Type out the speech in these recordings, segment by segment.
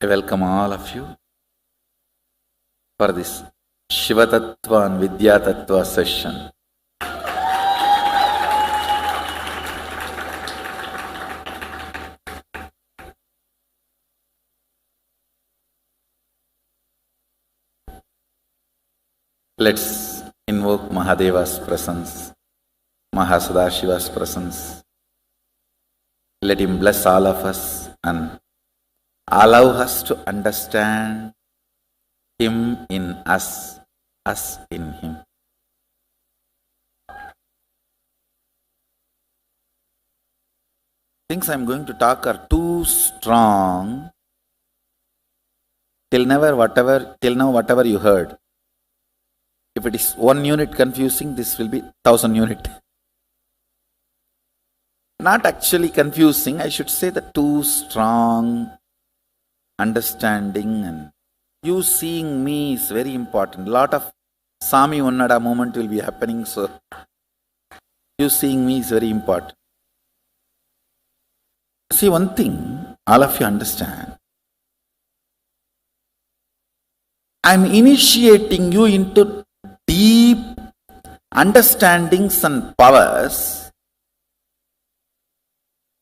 I welcome all of you for this Shiva Tattva and Vidya Tattva session. Let's invoke Mahadeva's presence, Mahasadashiva's presence. Let him bless all of us and allow us to understand him in us, us in him. Things I'm going to talk are too strong. Till now, whatever you heard. If it is 1 unit confusing, this will be 1,000 unit. Not actually confusing, I should say the too strong understanding and you seeing me is very important. Lot of Sami Onnada moment will be happening, so you seeing me is very important. See, one thing all of you understand. I'm initiating you into deep understandings and powers.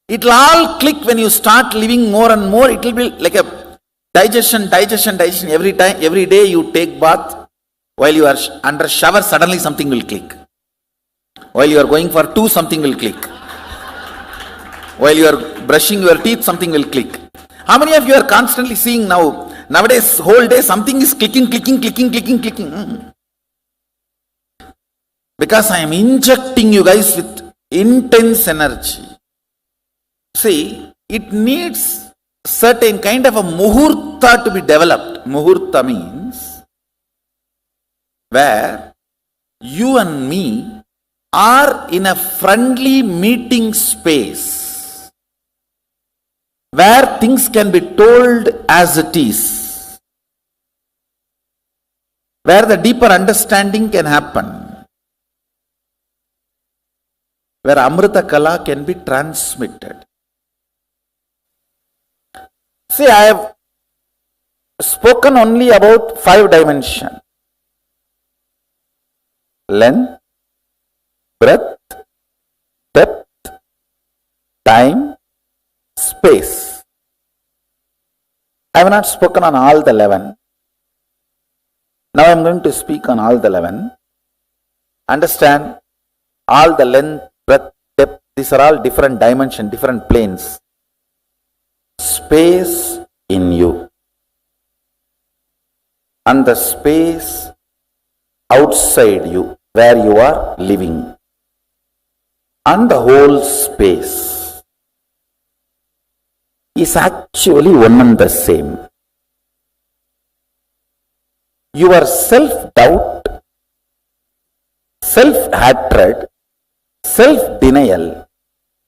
It will all click when you start living more and more. It will be like a digestion. Every day you take bath, while you are under shower, suddenly something will click. While you are going for two, something will click. While you are brushing your teeth, something will click. How many of you are constantly seeing nowadays whole day something is clicking. Because I am injecting you guys with intense energy. See, it needs certain kind of a muhurta to be developed. Muhurta means where you and me are in a friendly meeting space where things can be told as it is, where the deeper understanding can happen, where Amrita Kala can be transmitted. See, I have spoken only about 5 dimensions. Length, breadth, depth, time, space. I have not spoken on all the 11. Now I am going to speak on all the 11. Understand, all the length, breadth, depth, these are all different dimensions, different planes. Space in you and the space outside you where you are living and the whole space is actually one and the same. Your self-doubt, self-hatred, self-denial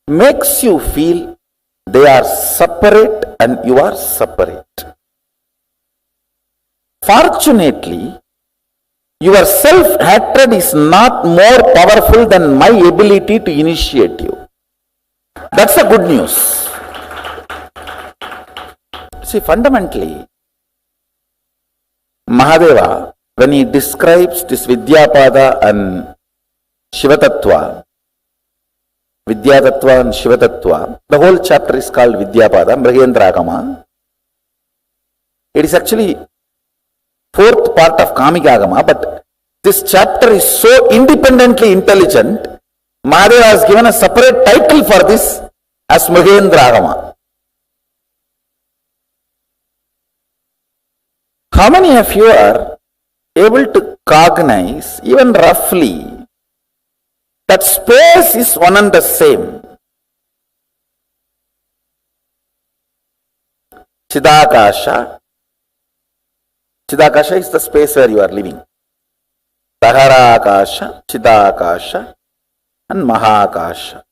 makes you feel they are separate and you are separate. Fortunately, your self-hatred is not more powerful than my ability to initiate you. That's the good news. See, fundamentally, Mahadeva, when he describes this Vidyapada and Shiva Tattva, Vidya Tattva and Shiva Tattva, the whole chapter is called Vidyapada, Mrigendragama. It is actually 4th part of Kamikagama, but this chapter is so independently intelligent, Mahadeva has given a separate title for this as Mrigendragama. How many of you are able to cognize, even roughly, that space is one and the same? Chidakasha. Chidakasha is the space where you are living. Daharakasha, Chidakasha and Mahakasha.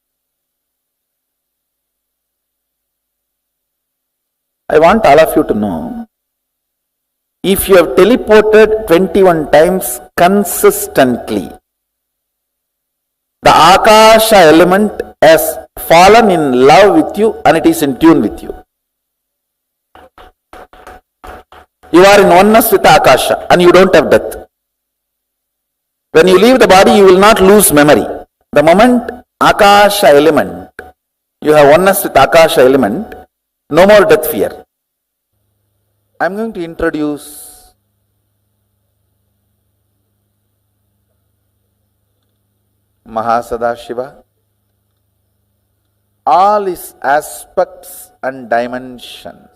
I want all of you to know, if you have teleported 21 times consistently, the Akasha element has fallen in love with you and it is in tune with you. You are in oneness with Akasha and you don't have death. When you leave the body, you will not lose memory. The moment Akasha element, you have oneness with Akasha element, no more death fear. I am going to introduce Mahasadashiva, all his aspects and dimensions.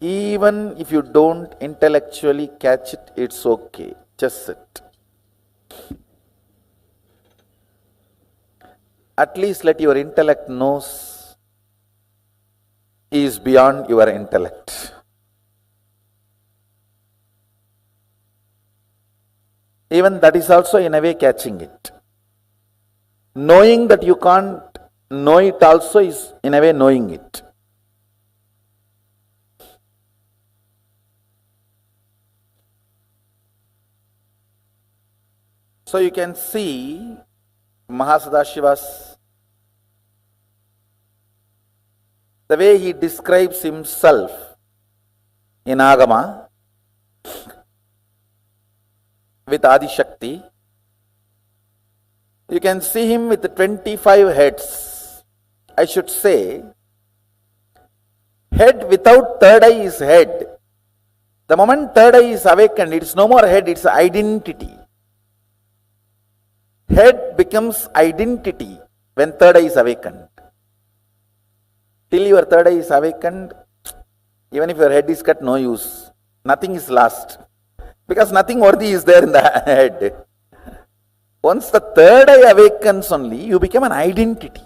Even if you don't intellectually catch it, it's okay. Just sit. At least let your intellect knows he is beyond your intellect. Even that is also in a way catching it. Knowing that you can't know it also is in a way knowing it. So you can see Mahasadashiva's, the way he describes himself in Agama with Adi Shakti. You can see him with 25 heads. I should say, head without third eye is head. The moment third eye is awakened, it is no more head, it's identity. Head becomes identity when third eye is awakened. Till your third eye is awakened, even if your head is cut, no use. Nothing is lost. Because nothing worthy is there in the head. Once the third eye awakens only, you become an identity.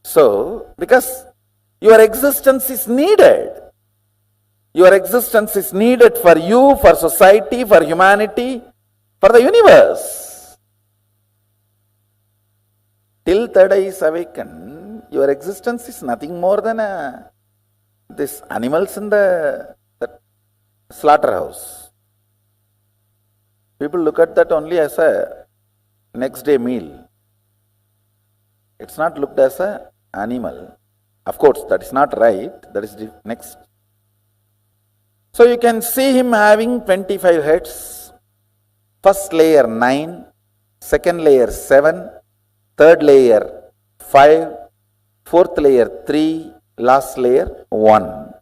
So, because your existence is needed. Your existence is needed for you, for society, for humanity, for the universe. Till third eye is awakened, your existence is nothing more than this animals in the slaughterhouse. People look at that only as a next day meal. It's not looked as an animal. Of course, that is not right. That is the next. So you can see him having 25 heads. First layer 9, second layer 7, third layer 5, fourth layer 3, last layer 1.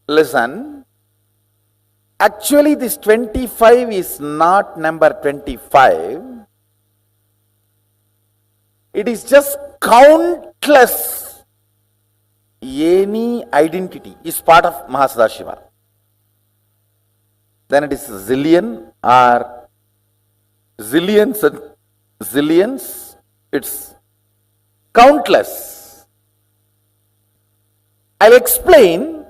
Listen, actually this 25 is not number 25. It is just countless. Any identity is part of Mahasadashiva. Then it is zillion or zillions and zillions. It's countless. I'll explain,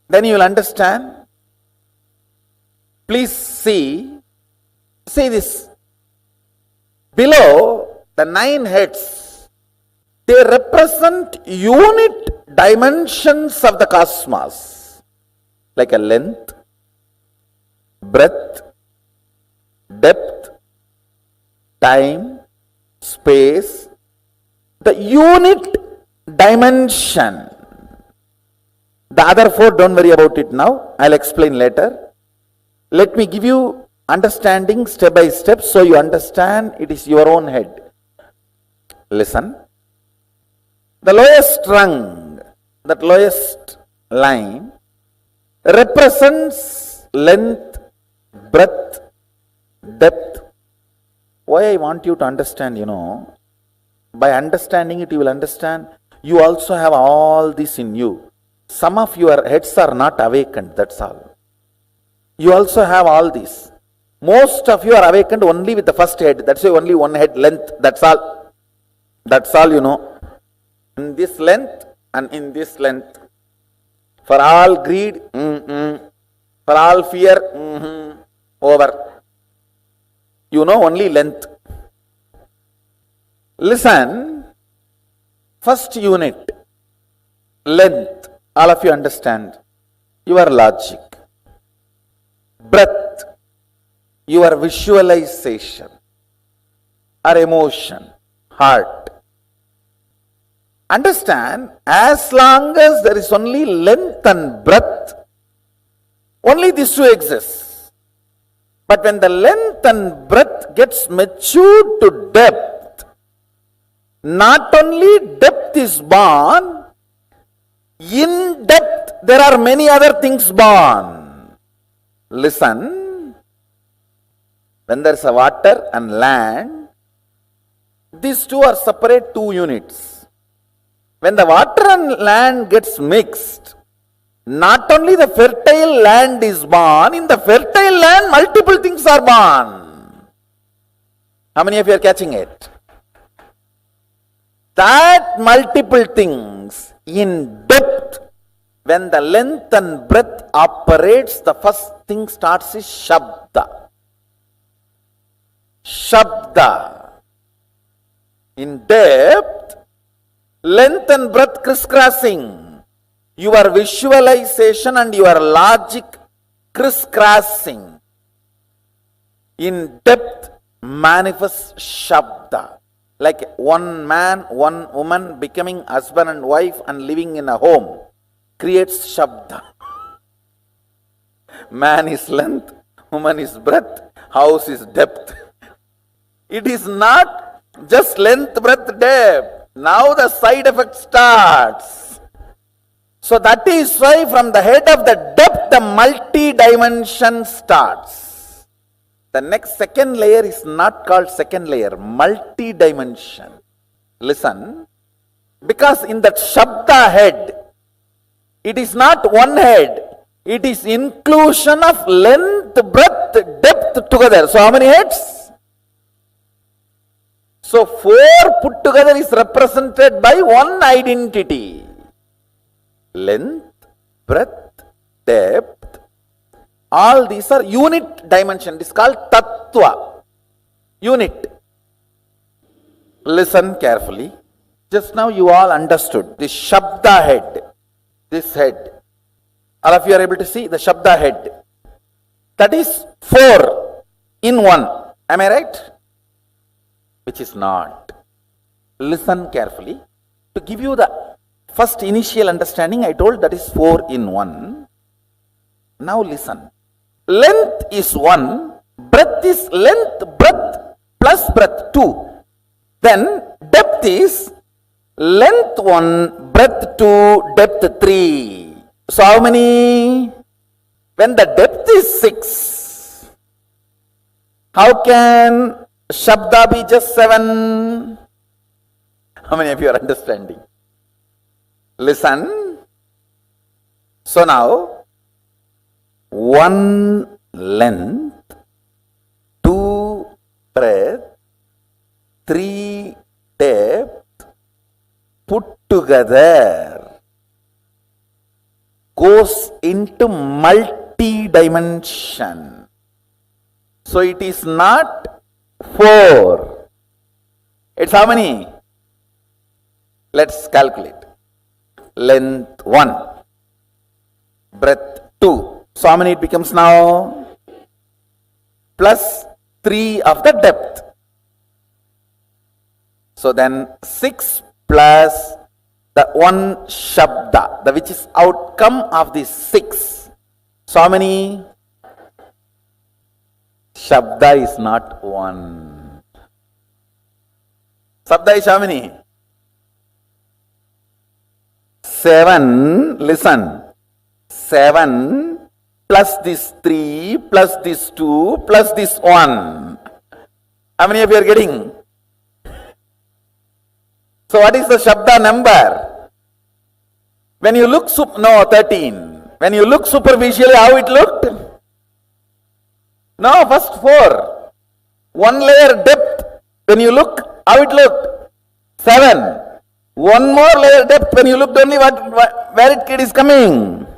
then you will understand. Please see this. Below the 9 heads, they represent unit dimensions of the cosmos, like a length, breadth, depth, time, space, the unit dimension. The other 4, don't worry about it now. I'll explain later. Let me give you understanding step by step so you understand it is your own head. Listen. The lowest rung, that lowest line, represents length, breadth, depth. Why I want you to understand, by understanding it you will understand you also have all this in you. Some of your heads are not awakened, that's all. You also have all this. Most of you are awakened only with the first head, that's why only one head length, that's all. That's all you know. In this length and in this length. For all greed, for all fear, over. You know only length. Listen, first unit, length, all of you understand. Your logic. Breath, your visualization or emotion. heart. Understand, as long as there is only length and breadth, only these two exist. But when the length and breadth gets matured to depth, not only depth is born, in depth there are many other things born. Listen, when there is a water and land, these two are separate two units. When the water and land gets mixed, not only the fertile land is born, in the fertile land multiple things are born. How many of you are catching it? That multiple things in depth, when the length and breadth operates, the first thing starts is Shabda. Shabda. In depth, length and breadth crisscrossing. Your visualization and your logic crisscrossing. In depth manifests Shabda. Like one man, one woman becoming husband and wife and living in a home creates Shabda. Man is length, woman is breadth, house is depth. It is not just length, breadth, depth. Now the side effect starts. So that is why from the head of the depth, the multi-dimension starts. The next second layer is not called second layer, multi-dimension. Listen, because in that Shabda head, it is not one head, it is inclusion of length, breadth, depth together. So how many heads? So 4 put together is represented by one identity. Length, breadth, depth. All these are unit dimension. It is called Tattva. Unit. Listen carefully. Just now you all understood. The Shabda head. This head. All of you are able to see the Shabda head. That is 4 in 1. Am I right? Which is not. Listen carefully. To give you the first initial understanding, I told that is 4 in 1. Now listen. Length is 1, breadth is length, breadth plus breadth 2. Then depth is length 1, breadth 2, depth 3. So how many? When the depth is 6, how can Shabda be just 7? How many of you are understanding? Listen. So now, 1 length, 2 breadth, 3 depth put together goes into multi-dimension. So it is not 4. It's how many? Let's calculate. Length 1, breadth 2. So how many it becomes now? Plus 3 of the depth. So then 6 plus the 1 Shabda, the which is outcome of the 6. So how many? Shabda is not 1. Shabda is how many? 7. Listen. 7 plus this 3 plus this 2 plus this 1. How many of you are getting? So what is the Shabda number? When you look, 13. When you look superficially, how it looked? No, first 4. 1 layer depth. When you look, how it looked? 7. 1 more layer depth. When you looked only where it is coming.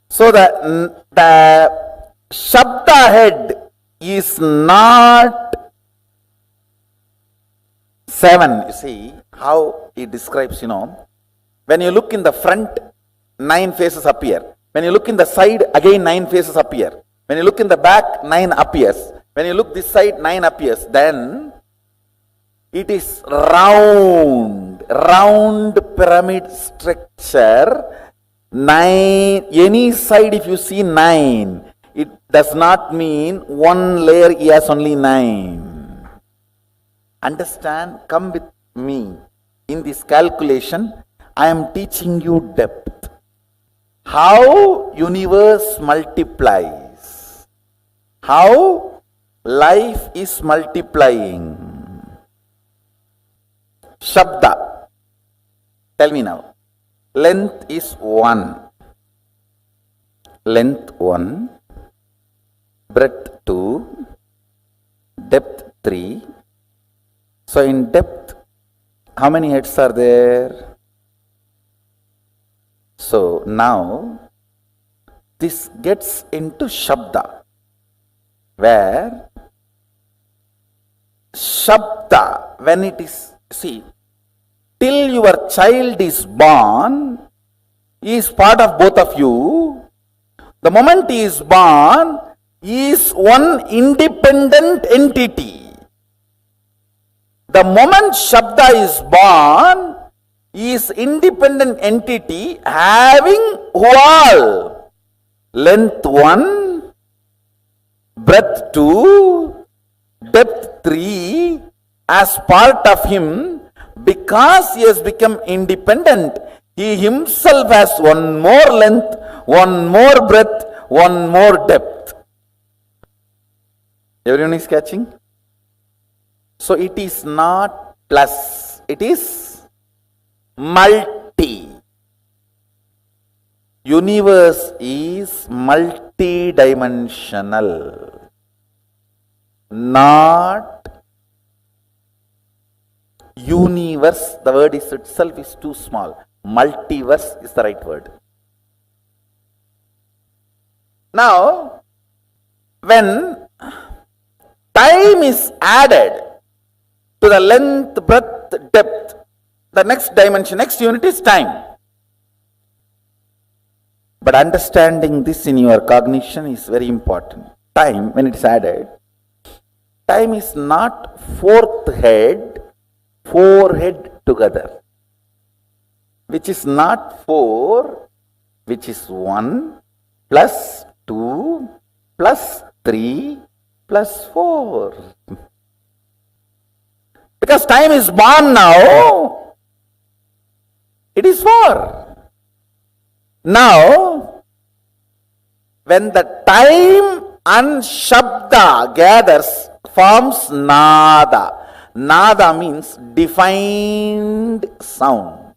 So the Shabda head is not 7. You see how he describes, when you look in the front, 9 faces appear. When you look in the side, again 9 faces appear. When you look in the back, 9 appears. When you look this side, 9 appears. Then It is round pyramid structure. 9, any side if you see 9, it does not mean one layer has only 9. Understand? Come with me. In this calculation, I am teaching you depth. How universe multiplies. How life is multiplying. Shabda. Tell me now. Length is 1. Length 1. Breadth 2. Depth 3. So in depth, how many heads are there? So now, this gets into Shabda, where Shabda, when it is, see, till your child is born, he is part of both of you. The moment he is born, he is one independent entity. The moment Shabda is born, he is independent entity having wall. Length 1, breadth 2, depth 3 as part of him. Because he has become independent, he himself has one more length, one more breadth, one more depth. Everyone is catching? So it is not plus, it is multi. Universe is multi-dimensional, not universe. The word is itself is too small. Multiverse is the right word. Now, when time is added to the length, breadth, depth, the next dimension, next unit is time. But understanding this in your cognition is very important. Time, when it is added, time is not fourth head, forehead together, which is not 4, which is 1 plus 2 plus 3 plus 4. Because time is born now, it is 4. Now, when the time and Shabda gathers, forms Nada. Nada means defined sound.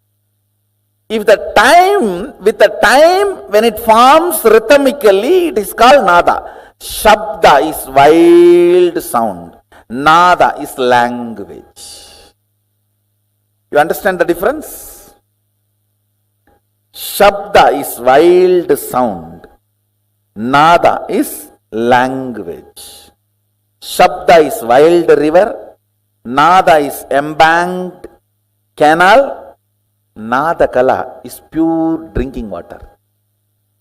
If the time, with the time when it forms rhythmically, it is called Nada. Shabda is wild sound. Nada is language. You understand the difference? Shabda is wild sound. Nada is language. Shabda is wild river. Nada is embanked canal. Nada Kala is pure drinking water.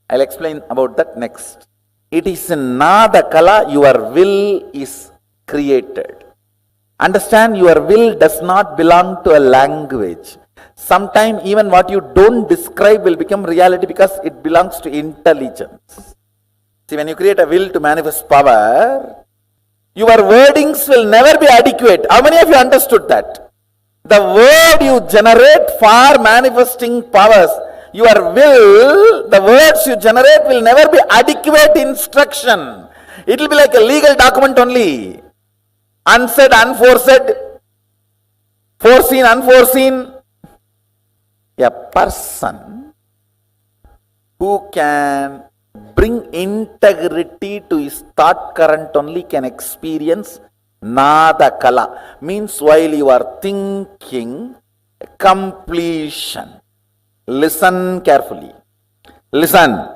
I'll explain about that next. It is in Nada Kala your will is created. Understand, your will does not belong to a language. Sometimes even what you don't describe will become reality because it belongs to intelligence. See, when you create a will to manifest power, your wordings will never be adequate. How many of you understood that? The word you generate for manifesting powers, your will, the words you generate will never be adequate instruction. It will be like a legal document only. Unsaid, unforesaid, foreseen, unforeseen. A person who can bring integrity to his thought current only can experience Nada Kala. Means while you are thinking, completion. Listen carefully. Listen.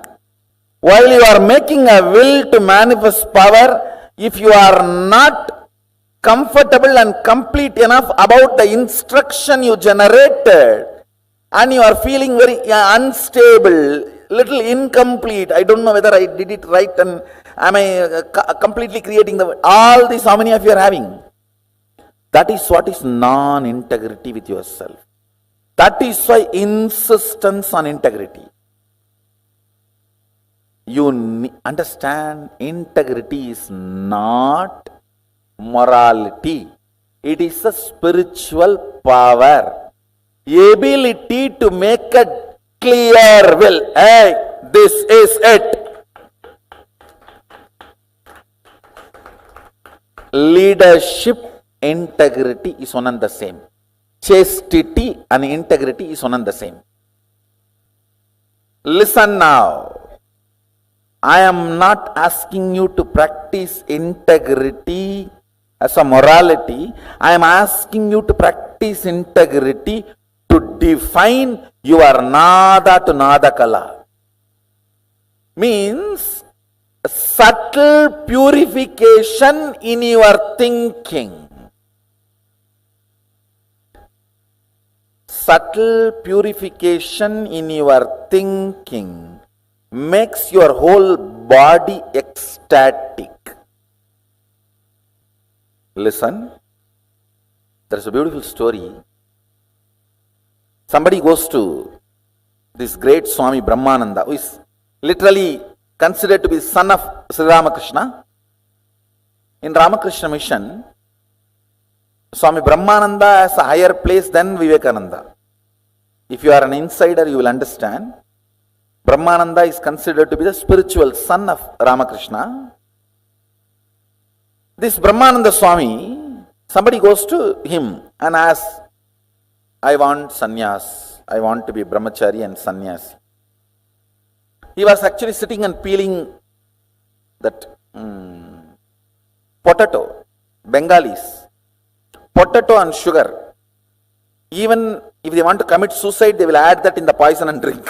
While you are making a will to manifest power, if you are not comfortable and complete enough about the instruction you generated, and you are feeling very unstable, little incomplete, I don't know whether I did it right and am I completely creating the, all this, how many of you are having? The That is what is non-integrity with yourself. That is why insistence on integrity. You understand, integrity is not morality. It is a spiritual power. Ability to make a clear will. Hey, this is it. Leadership, integrity is one and the same. Chastity and integrity is one and the same. Listen now. I am not asking you to practice integrity as a morality. I am asking you to practice integrity to define your nada to nada kala. Means subtle purification in your thinking. Subtle purification in your thinking makes your whole body ecstatic. Listen, there's a beautiful story. Somebody goes to this great Swami Brahmananda, who is literally considered to be son of Sri Ramakrishna. In Ramakrishna mission, Swami Brahmananda has a higher place than Vivekananda. If you are an insider, you will understand. Brahmananda is considered to be the spiritual son of Ramakrishna. This Brahmananda Swami, somebody goes to him and asks, I want sannyas. I want to be brahmachari and sannyas. He was actually sitting and peeling that potato, Bengalis, potato and sugar. Even if they want to commit suicide, they will add that in the poison and drink.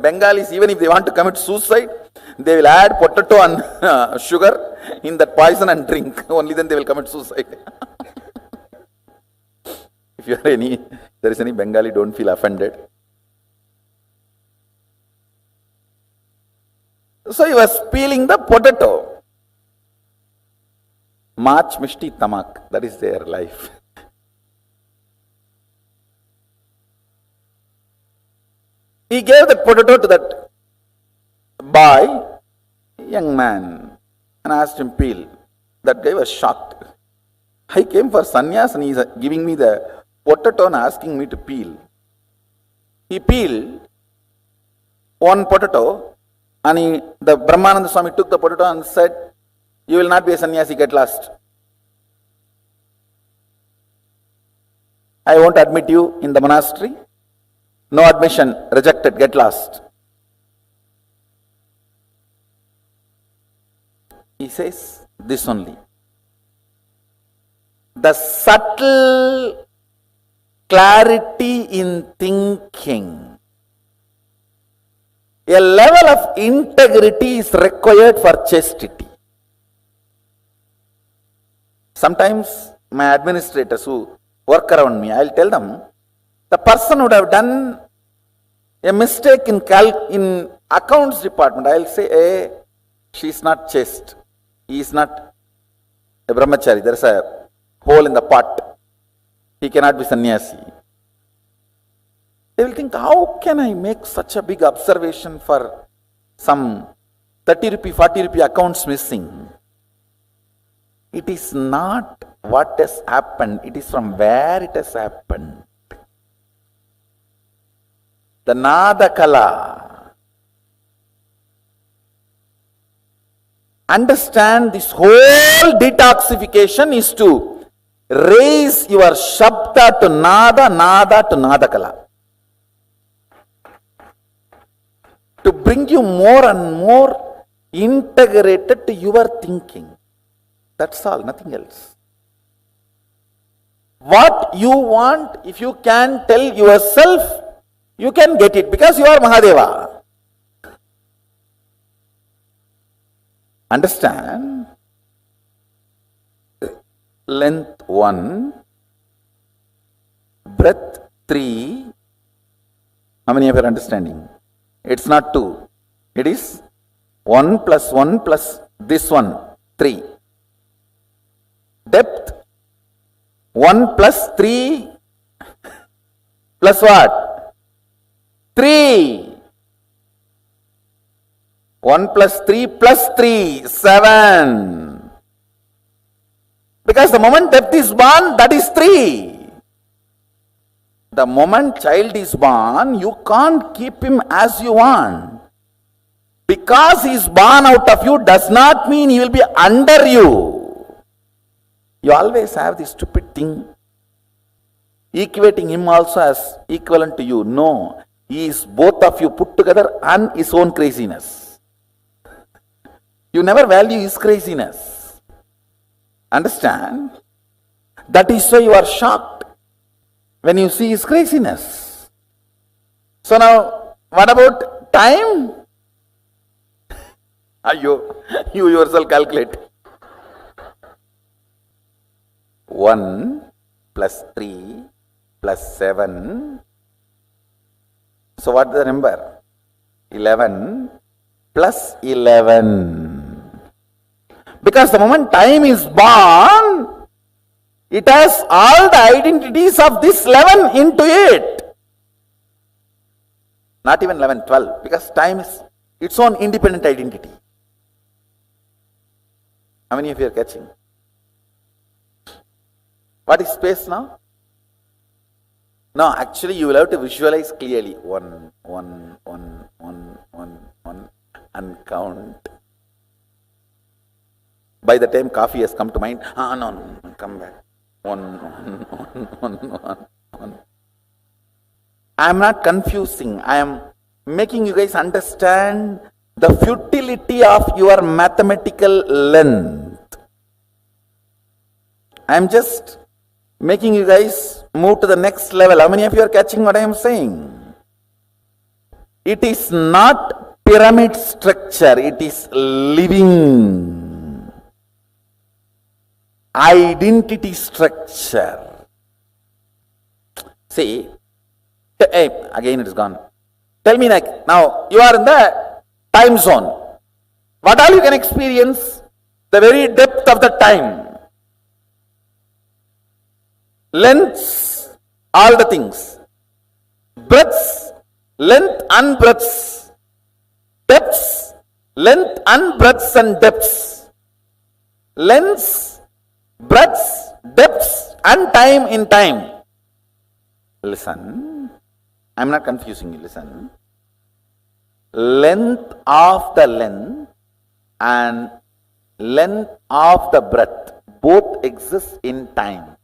Bengalis, even if they want to commit suicide, they will add potato and sugar in that poison and drink. Only then they will commit suicide. If there is any Bengali, don't feel offended. So he was peeling the potato. Mach mishti tamak. That is their life. He gave that potato to that boy, young man, and asked him peel. That guy was shocked. I came for sannyas and he is giving me the potato and asking me to peel. He peeled one potato and the Brahmananda Swami took the potato and said, you will not be a sannyasi, get lost. I won't admit you in the monastery. No admission, rejected, get lost. He says this only. The subtle clarity in thinking. A level of integrity is required for chastity. Sometimes my administrators who work around me, I'll tell them, the person would have done a mistake in accounts department. I'll say, hey, she's not chaste. He is not a brahmachari. There is a hole in the pot. He cannot be sannyasi. They will think, how can I make such a big observation for some 30 rupee, 40 rupee accounts missing? It is not what has happened. It is from where it has happened. The Nada Kala. Understand, this whole detoxification is to raise your Shabda to Nada, Nada to Nada Kala. To bring you more and more integrated to your thinking. That's all, nothing else. What you want, if you can tell yourself, you can get it because you are Mahadeva. Understand? Length 1, breadth 3. How many of you are understanding? It's not 2. It is 1 plus 1 plus this one, 3. Depth 1 plus 3 plus what? 3. 1 plus 3 plus 3, 7. Because the moment depth is born, that is 3. The moment child is born, you can't keep him as you want. Because he is born out of you does not mean he will be under you. You always have this stupid thing, equating him also as equivalent to you. No, he is both of you put together and his own craziness. You never value his craziness. Understand? That is why you are shocked when you see his craziness. So now, what about time? You yourself calculate. 1 plus 3 plus 7. So what is the number? 11 plus 11. Because the moment time is born, it has all the identities of this 11 into it. Not even 11, 12. Because time is its own independent identity. How many of you are catching? What is space now? No, actually you will have to visualize clearly. 1, 1, 1, 1, 1, 1 and count. By the time coffee has come to mind, no, come back. 1, 1, 1, 1, 1, 1. I am not confusing. I am making you guys understand the futility of your mathematical length. I am just making you guys move to the next level. How many of you are catching what I am saying? It is not pyramid structure, it is living identity structure. See, again it is gone. Tell me now, you are in the time zone. What all you can experience? The very depth of the time. Lengths, all the things. Breadths, length and breadths. Depths, length and breadths and depths. Lengths, breadths, depths and time in time. Listen, I am not confusing you, listen. Length of the length and length of the breadth both exist in time.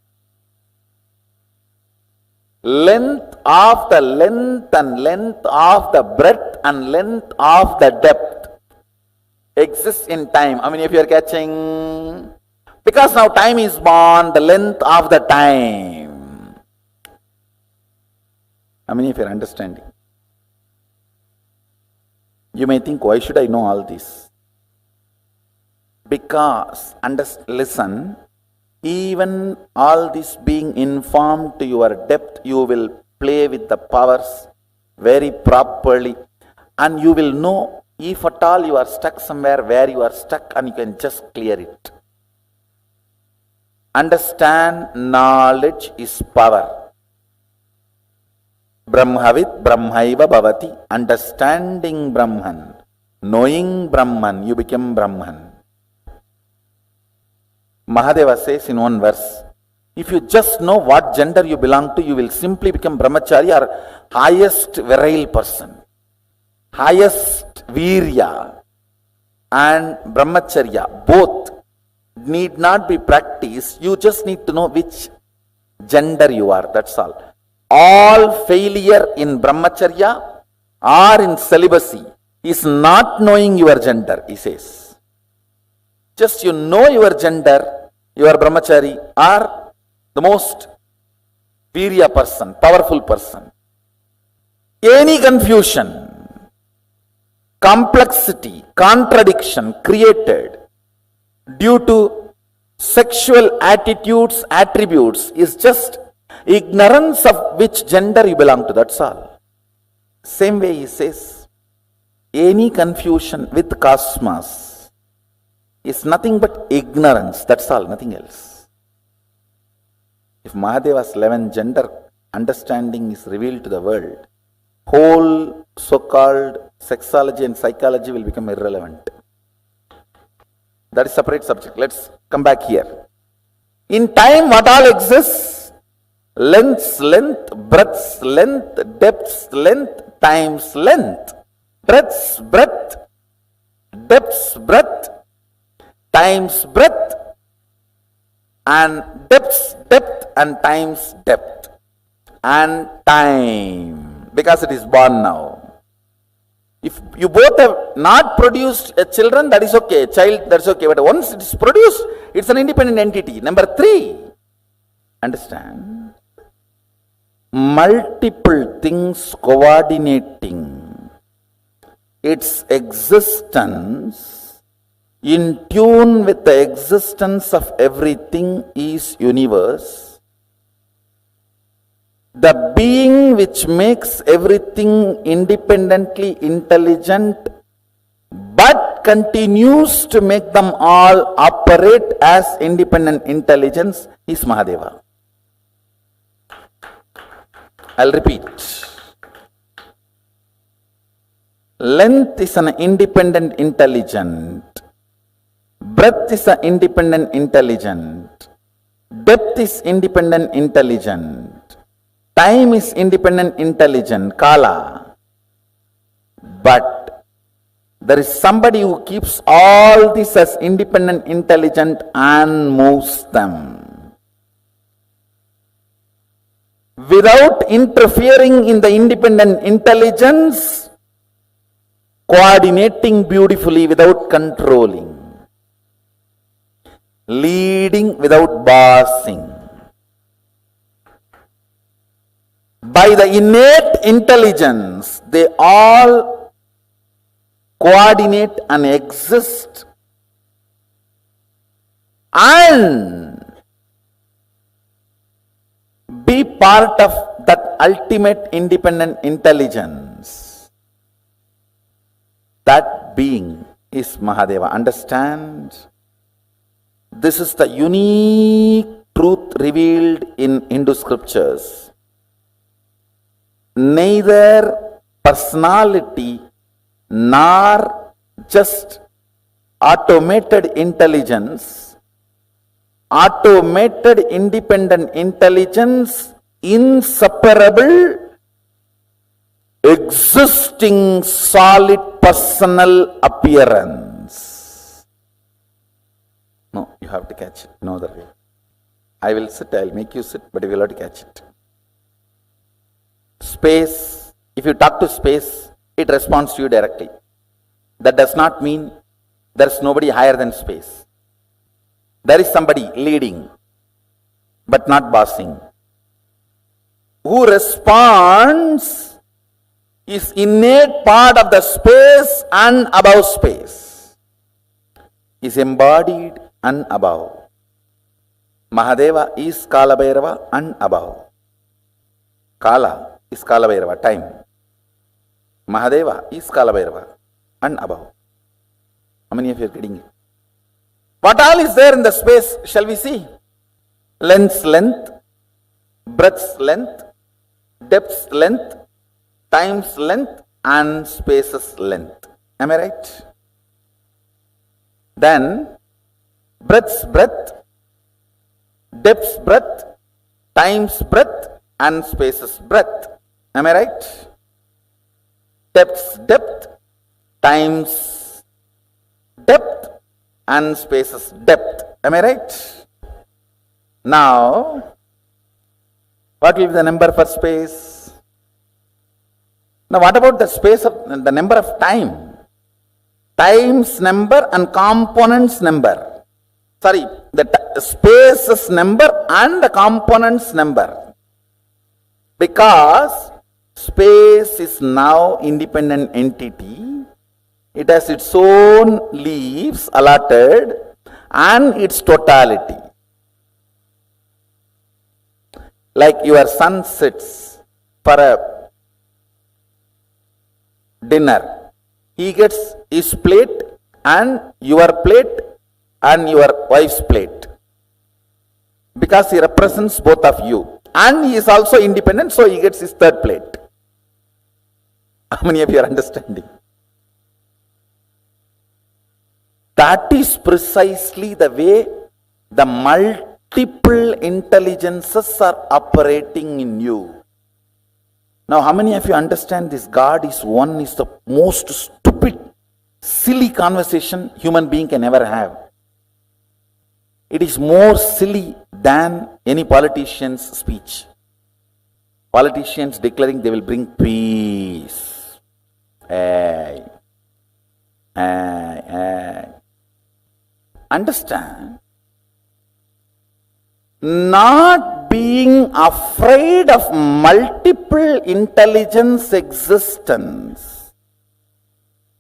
Length of the length and length of the breadth and length of the depth exists in time. How many of you are catching? Because now time is born, the length of the time. How many of you are understanding? You may think, why should I know all this? Because, listen, even all this being informed to your depth, you will play with the powers very properly. And you will know if at all you are stuck somewhere where you are stuck and you can just clear it. Understand, knowledge is power. Brahmavit Brahmaiva Bhavati. Understanding Brahman, knowing Brahman, you become Brahman. Mahadeva says in one verse, if you just know what gender you belong to, you will simply become brahmachari or highest virile person. Highest virya and brahmacharya, both need not be practiced. You just need to know which gender you are, that's all. All failure in brahmacharya or in celibacy is not knowing your gender, he says. Just you know your gender, you are brahmachari or the most virya person, powerful person. Any confusion, complexity, contradiction created due to sexual attitudes, attributes is just ignorance of which gender you belong to, that's all. Same way he says, any confusion with cosmos is nothing but ignorance, that's all, nothing else. If Mahadeva's 11 gender understanding is revealed to the world, whole so-called sexology and psychology will become irrelevant. That is separate subject. Let's come back here. In time, what all exists? Length's length, breadth's length, depth's length, time's length. Breadth's breadth, depth's breadth, time's breadth, and depth's depth and time's depth. And time, because it is born now. If you both have not produced a children, that is okay, a child, that's okay. But once it is produced, it's an independent entity. Number 3, understand, multiple things coordinating its existence in tune with the existence of everything is universe. The being which makes everything independently intelligent but continues to make them all operate as independent intelligence is Mahadeva. I'll repeat. Length is an independent intelligent. Breadth is an independent intelligent. Depth is independent intelligent. Time is independent intelligent, Kala. But there is somebody who keeps all this as independent intelligent and moves them without interfering in the independent intelligence, coordinating beautifully without controlling, leading without bossing. By the innate intelligence, they all coordinate and exist and be part of that ultimate independent intelligence. That being is Mahadeva. Understand? This is the unique truth revealed in Hindu scriptures. Neither personality nor just automated intelligence, automated independent intelligence, inseparable, existing solid personal appearance. No, you have to catch it. No other way. I will sit, I will make you sit, but you will have to catch it. Space, if you talk to space, it responds to you directly. That does not mean there is nobody higher than space. There is somebody leading, but not bossing. Who responds is innate part of the space and above space. Is embodied and above. Mahadeva is Kala Bhairava and above. Kala is Kala Bhairava, time. Mahadeva is Kala Bhairava and above. How many of you are getting it? What all is there in the space shall we see? Length's length, breadth's length, depth's length, time's length and space's length. Am I right? Then breadth's breadth, depth's breadth, time's breadth and space's breadth. Am I right? Depth's depth, time's depth and space's depth. Am I right? Now, what will be the number for space? Now, what about the space of the number of time? Time's number and components number. Sorry, the space's number and the components number. Because space is now independent entity, it has its own leaves allotted and its totality. Like your son sits for a dinner, he gets his plate and your wife's plate. because he represents both of you. And he is also independent, so he gets his third plate. How many of you are understanding? That is precisely the way the multiple intelligences are operating in you. Now, how many of you understand this God is one is the most stupid, silly conversation human being can ever have? It is more silly than any politician's speech. Politicians declaring they will bring peace. Understand? Not being afraid of multiple intelligence existence,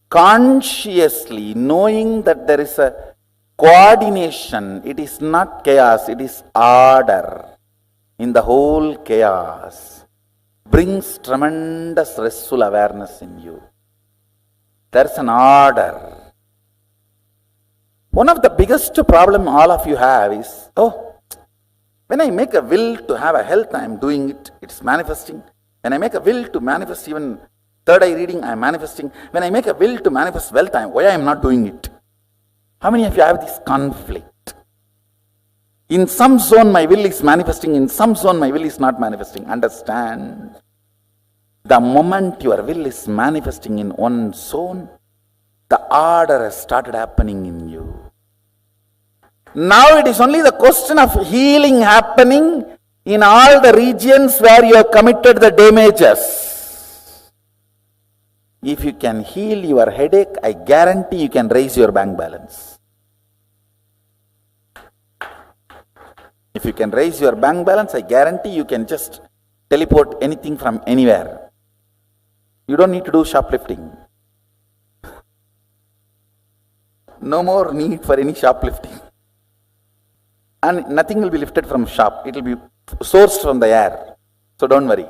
consciously knowing that there is a coordination, it is not chaos, it is order in the whole chaos, brings tremendous restful awareness in you. There is an order. One of the biggest problem all of you have is, when I make a will to have a health, I am doing it, it's manifesting. When I make a will to manifest even third eye reading, I am manifesting. When I make a will to manifest wealth, why I am not doing it? How many of you have this conflict? In some zone my will is manifesting, in some zone my will is not manifesting. Understand? The moment your will is manifesting in one zone, the order has started happening in you. Now it is only the question of healing happening in all the regions where you have committed the damages. If you can heal your headache, I guarantee you can raise your bank balance. If you can raise your bank balance, I guarantee you can just teleport anything from anywhere. You don't need to do shoplifting. No more need for any shoplifting. And nothing will be lifted from shop. It will be sourced from the air. So don't worry.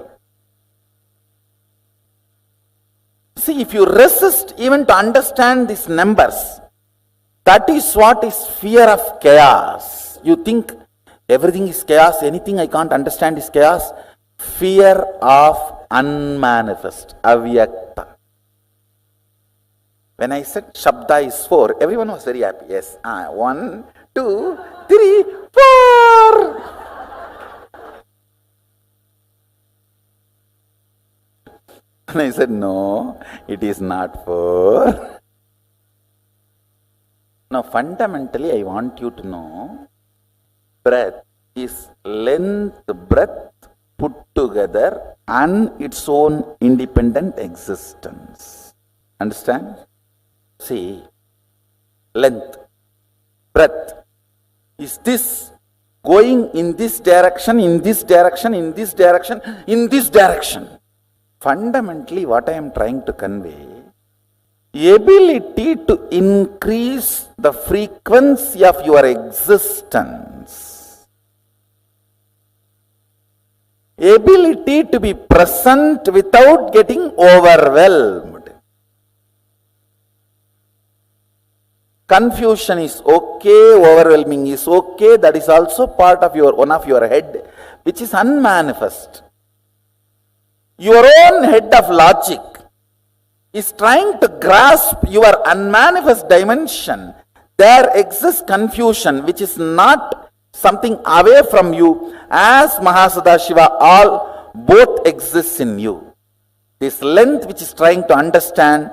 See, if you resist even to understand these numbers, that is what is fear of chaos. You think everything is chaos, anything I can't understand is chaos. Fear of unmanifest, avyakta. When I said Shabda is 4, everyone was very happy. Yes, 1, 2, 3, 4. And I said, no, it is not 4. Now, fundamentally, I want you to know, breath is length, breadth put together and its own independent existence. Understand? See, length, breadth. Is this going in this direction, in this direction, in this direction, in this direction? Fundamentally, what I am trying to convey, ability to increase the frequency of your existence, ability to be present without getting overwhelmed. Confusion is okay, overwhelming is okay, that is also part of one of your head, which is unmanifest. Your own head of logic is trying to grasp your unmanifest dimension. There exists confusion, which is not something away from you, as Mahasadashiva, all both exists in you. This length which is trying to understand,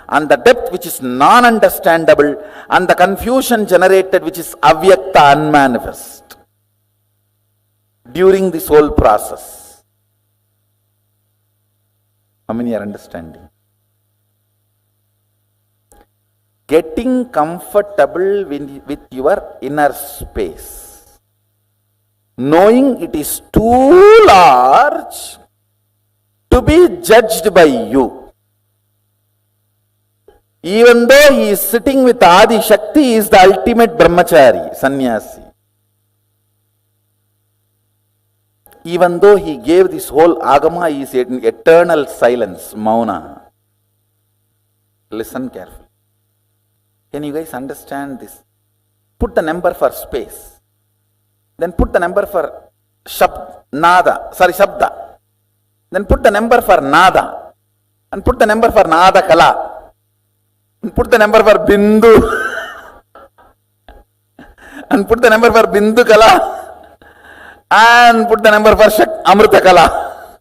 and the depth which is non-understandable, and the confusion generated which is avyakta, unmanifest. During this whole process. How many are understanding? Getting comfortable with your inner space. Knowing it is too large to be judged by you. Even though he is sitting with Adi Shakti, he is the ultimate brahmachari, sannyasi. Even though he gave this whole agama, he is in eternal silence, mauna. Listen carefully. Can you guys understand this? Put the number for space. Then put the number for Shabda. Then put the number for Nada. And put the number for Nada Kala. And put the number for Bindu. And put the number for Bindu Kala. And put the number for Amrita Kala.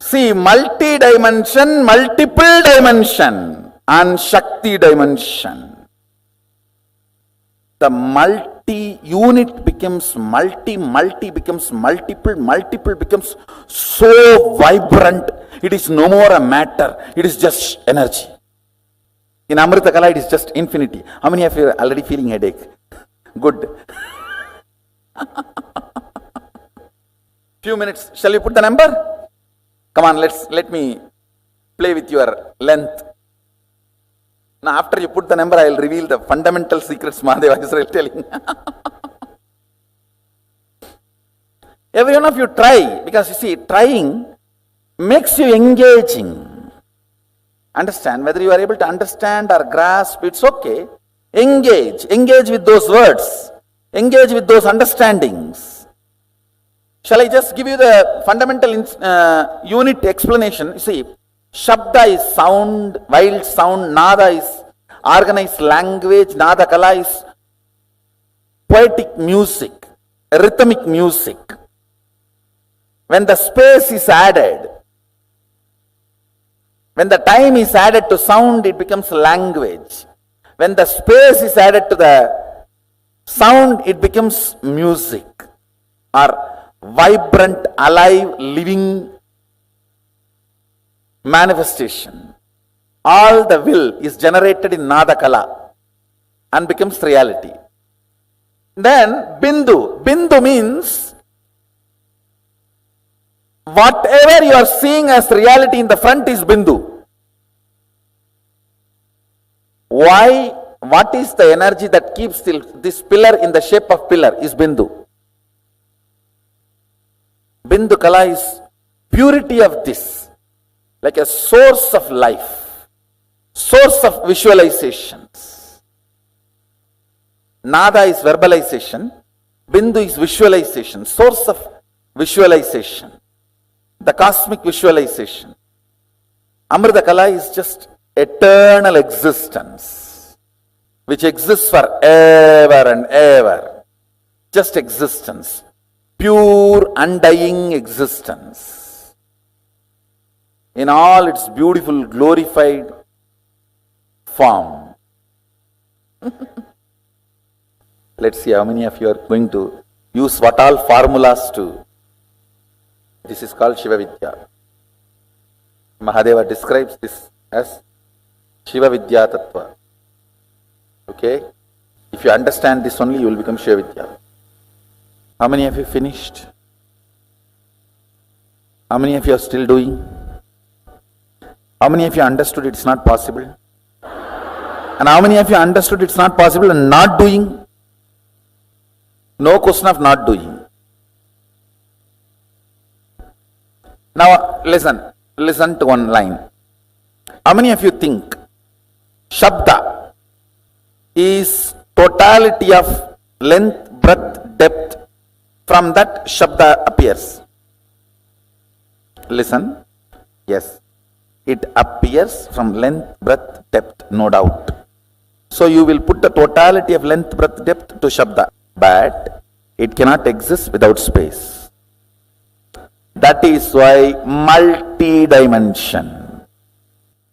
See, multi-dimension, multiple dimension, and Shakti dimension. The multi-unit becomes multi becomes multiple becomes so vibrant. It is no more a matter. It is just energy. In Amrita Kala, it is just infinity. How many of you are already feeling headache? Good. Few minutes. Shall we put the number? Come on, let me play with your length. Now, after you put the number, I will reveal the fundamental secrets Mahadeva is telling. Every one of you try, because you see, trying makes you engaging. Understand, whether you are able to understand or grasp, it's okay. Engage with those words, engage with those understandings. Shall I just give you the fundamental unit explanation? You see, Shabda is sound, wild sound, Nada is organized language, Nada Kala is poetic music, rhythmic music. When the space is added, when the time is added to sound, it becomes language. When the space is added to the sound, it becomes music or vibrant, alive, living manifestation. All the will is generated in Nada Kala and becomes reality. Then Bindu. Bindu means whatever you are seeing as reality in the front is Bindu. Why? What is the energy that keeps this pillar in the shape of pillar is Bindu. Bindu Kala is purity of this, like a source of life, source of visualizations. Nada is verbalization, Bindu is visualization, source of visualization, the cosmic visualization. Amrita Kala is just eternal existence, which exists forever and ever, just existence. Pure, undying existence in all its beautiful, glorified form. Let's see how many of you are going to use what all formulas to. This is called Shiva Vidya. Mahadeva describes this as Shiva Vidya Tattva. Okay? If you understand this only, you will become Shiva Vidya. How many of you finished? How many of you are still doing? How many of you understood it's not possible? And how many of you understood it's not possible and not doing? No question of not doing. Now listen to one line. How many of you think Shabda is totality of length, breadth, depth? From that Shabda appears. Listen. Yes. It appears from length, breadth, depth, no doubt. So you will put the totality of length, breadth, depth to Shabda. But it cannot exist without space. That is why multi-dimension.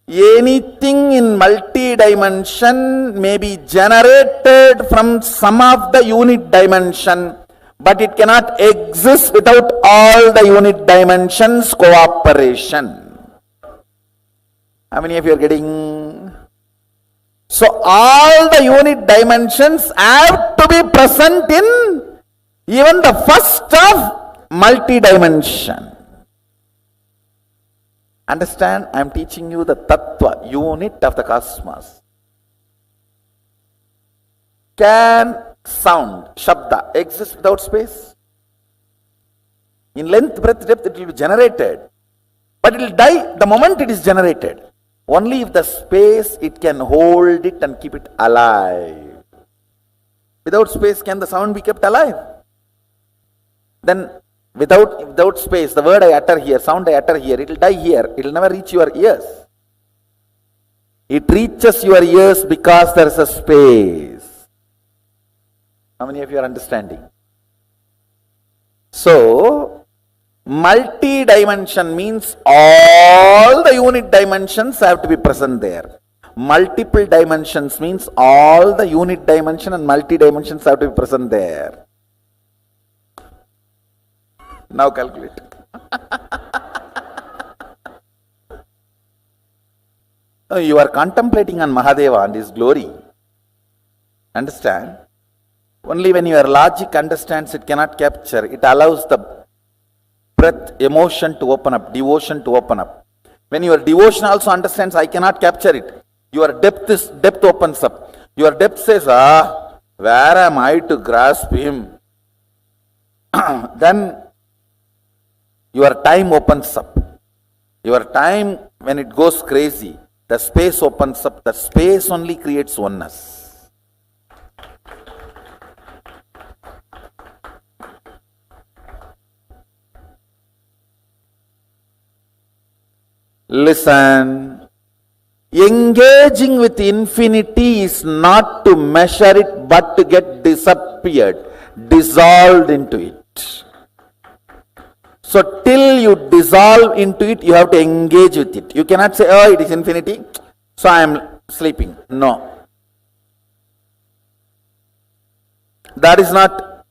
Anything in multi-dimension may be generated from some of the unit dimension, but it cannot exist without all the unit dimensions cooperation. How many of you are getting? So all the unit dimensions have to be present in even the first of multi-dimension. Understand? I am teaching you the tattva, unit of the cosmos. Can sound, shabda, exist without space? In length, breadth, depth, it will be generated. But it will die the moment it is generated. Only if the space, it can hold it and keep it alive. Without space, can the sound be kept alive? Then without space, the word I utter here, sound I utter here, it will die here. It will never reach your ears. It reaches your ears because there is a space. How many of you are understanding? So, multi-dimension means all the unit dimensions have to be present there. Multiple dimensions means all the unit dimension and multi-dimensions have to be present there. Now calculate. You are contemplating on Mahadeva and his glory. Understand? Only when your logic understands, it cannot capture. It allows the breath, emotion to open up, devotion to open up. When your devotion also understands, I cannot capture it. Your depth opens up. Your depth says, where am I to grasp him? Then your time opens up. Your time, when it goes crazy, the space opens up. The space only creates oneness. Listen, engaging with infinity is not to measure it, but to get disappeared, dissolved into it. So till you dissolve into it, you have to engage with it. You cannot say, oh, it is infinity, so I am sleeping. No. That is not,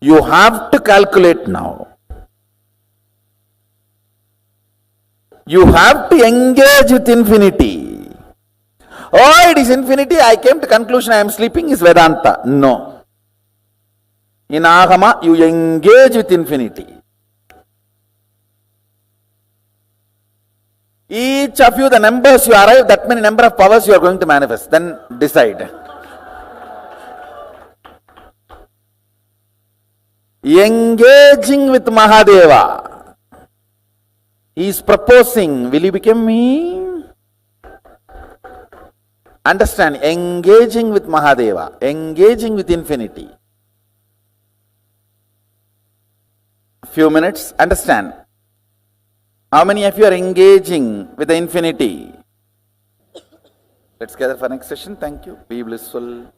you have to calculate now. You have to engage with infinity. Oh, it is infinity, I came to conclusion I am sleeping is Vedanta. No. In Agama, you engage with infinity. Each of you, the numbers you arrive, that many number of powers you are going to manifest. Then decide. Engaging with Mahadeva. He is proposing, will you become me? Understand, engaging with Mahadeva, engaging with infinity. Few minutes, understand. How many of you are engaging with the infinity? Let's gather for next session. Thank you. Be blissful.